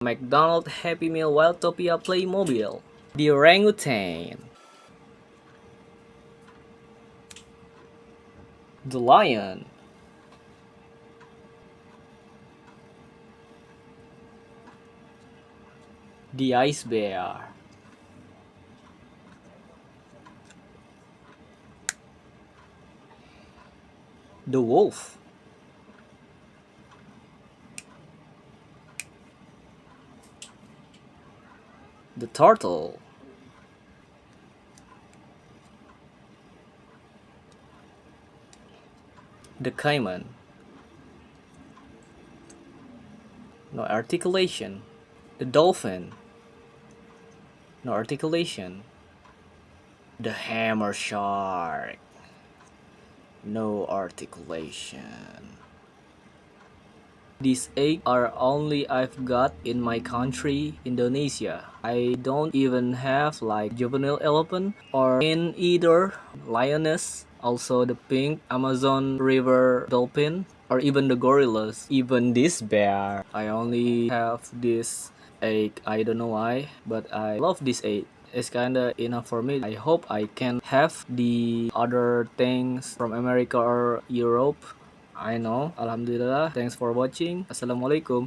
McDonald's Happy Meal Wiltopia Playmobil. The orangutan. The lion. The ice bear. The wolf. The turtle. The caiman. No articulation. The dolphin. No articulation. The hammer shark. No articulation. These 8 are only I've got in my country, Indonesia. I don't even have like juvenile elephant or in either lioness, also the pink Amazon river dolphin, or even the gorillas, even this bear. I only have this 8. I don't know why, but I love this 8. It's kinda enough for me. I hope I can have the other things from America or Europe. I know. Alhamdulillah. Thanks for watching. Assalamualaikum.